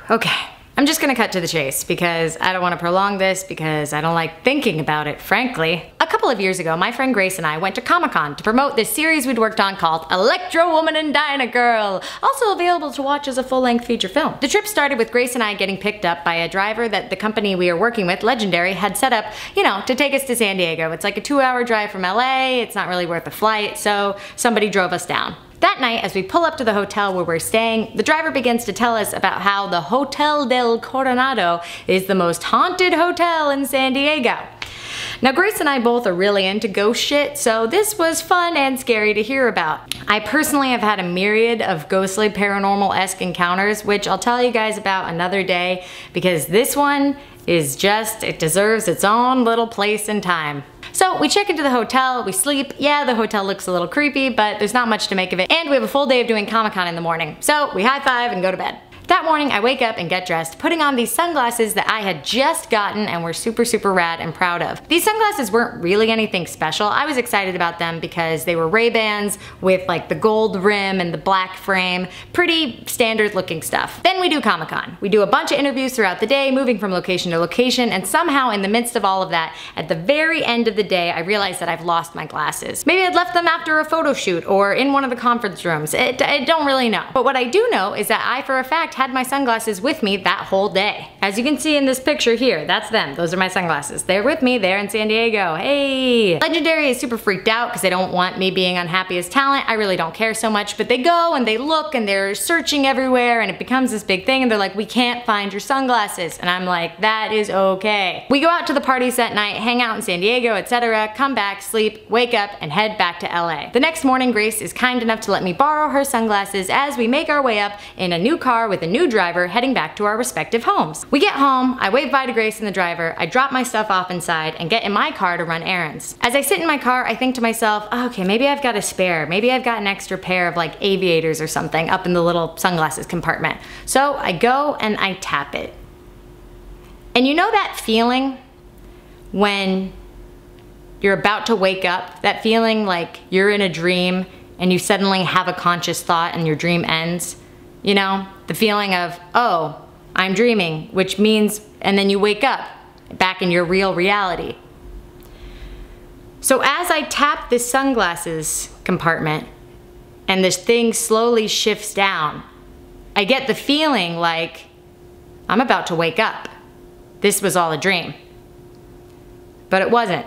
Okay. I'm just gonna cut to the chase because I don't want to prolong this because I don't like thinking about it, frankly. A couple of years ago, my friend Grace and I went to Comic-Con to promote this series we'd worked on called Electro Woman and Dyna Girl, also available to watch as a full-length feature film. The trip started with Grace and I getting picked up by a driver that the company we were working with, Legendary, had set up, you know, to take us to San Diego. It's like a 2-hour drive from LA, it's not really worth a flight, so somebody drove us down. That night, as we pull up to the hotel where we're staying, the driver begins to tell us about how the Hotel del Coronado is the most haunted hotel in San Diego. Now, Grace and I both are really into ghost shit, so this was fun and scary to hear about. I personally have had a myriad of ghostly paranormal-esque encounters, which I'll tell you guys about another day, because this one is just, it deserves its own little place and time. So we check into the hotel, we sleep. Yeah, the hotel looks a little creepy, but there's not much to make of it. And we have a full day of doing Comic-Con in the morning. So we high five and go to bed. That morning, I wake up and get dressed, putting on these sunglasses that I had just gotten and were super, super rad and proud of. These sunglasses weren't really anything special. I was excited about them because they were Ray-Bans with like the gold rim and the black frame. Pretty standard looking stuff. Then we do Comic-Con. We do a bunch of interviews throughout the day, moving from location to location, and somehow in the midst of all of that, at the very end of the day, I realized that I've lost my glasses. Maybe I'd left them after a photo shoot or in one of the conference rooms. I don't really know. But what I do know is that I, for a fact, had my sunglasses with me that whole day. As you can see in this picture here, that's them. Those are my sunglasses. They're with me there in San Diego. Hey! Legendary is super freaked out because they don't want me being unhappy as talent. I really don't care so much, but they go and they look and they're searching everywhere and it becomes this big thing and they're like, we can't find your sunglasses. And I'm like, that is okay. We go out to the parties that night, hang out in San Diego, etc., come back, sleep, wake up, and head back to LA. The next morning, Grace is kind enough to let me borrow her sunglasses as we make our way up in a new car with a new driver heading back to our respective homes. We get home, I wave bye to Grace and the driver, I drop my stuff off inside and get in my car to run errands. As I sit in my car, I think to myself, oh, okay, maybe I've got a spare. Maybe I've got an extra pair of like aviators or something up in the little sunglasses compartment. So I go and I tap it. And you know that feeling when you're about to wake up? That feeling like you're in a dream and you suddenly have a conscious thought and your dream ends? You know, the feeling of, oh, I'm dreaming, which means, and then you wake up back in your real reality. So as I tap this sunglasses compartment and this thing slowly shifts down, I get the feeling like I'm about to wake up. This was all a dream. But it wasn't.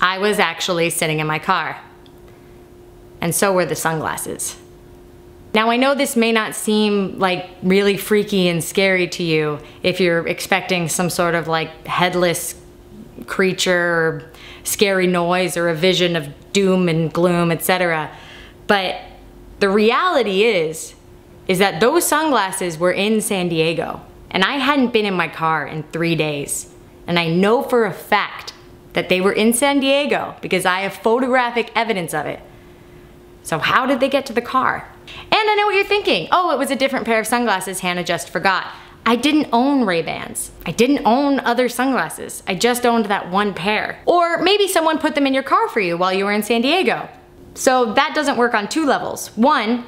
I was actually sitting in my car. And so were the sunglasses. Now I know this may not seem like really freaky and scary to you if you're expecting some sort of like headless creature or scary noise or a vision of doom and gloom, etc. But the reality is that those sunglasses were in San Diego and I hadn't been in my car in 3 days. And I know for a fact that they were in San Diego because I have photographic evidence of it. So how did they get to the car? And I know what you're thinking. Oh, it was a different pair of sunglasses Hannah just forgot. I didn't own Ray-Bans. I didn't own other sunglasses. I just owned that one pair. Or maybe someone put them in your car for you while you were in San Diego. So that doesn't work on 2 levels. One,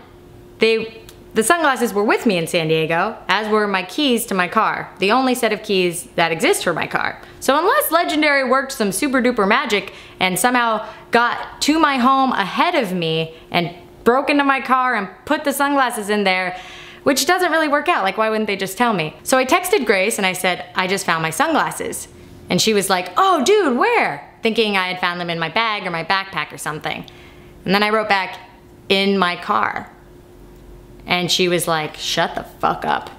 the sunglasses were with me in San Diego, as were my keys to my car. The only set of keys that exist for my car. So unless Legendary worked some super duper magic and somehow got to my home ahead of me and broke into my car and put the sunglasses in there, which doesn't really work out, like why wouldn't they just tell me? So I texted Grace and I said, I just found my sunglasses. And she was like, oh dude, where? Thinking I had found them in my bag or my backpack or something. And then I wrote back, in my car. And she was like, shut the fuck up.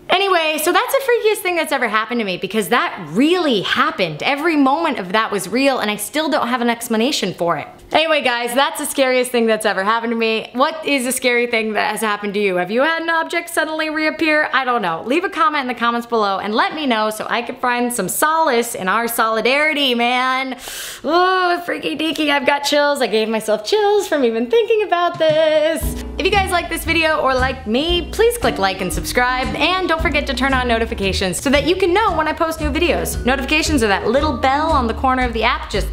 Anyway, so that's the freakiest thing that's ever happened to me because that really happened. Every moment of that was real and I still don't have an explanation for it. Anyway guys, that's the scariest thing that's ever happened to me. What is a scary thing that has happened to you? Have you had an object suddenly reappear? I don't know. Leave a comment in the comments below and let me know so I can find some solace in our solidarity, man. Oh, freaky deaky, I've got chills. I gave myself chills from even thinking about this. If you guys like this video or like me, please click like and subscribe and don't forget to turn on notifications so that you can know when I post new videos. Notifications are that little bell on the corner of the app, just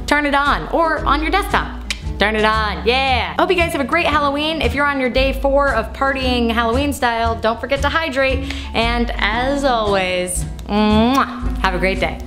turn it on, or on your desktop. Turn it on, yeah. Hope you guys have a great Halloween. If you're on your day 4 of partying Halloween style, don't forget to hydrate. And as always, mwah, have a great day.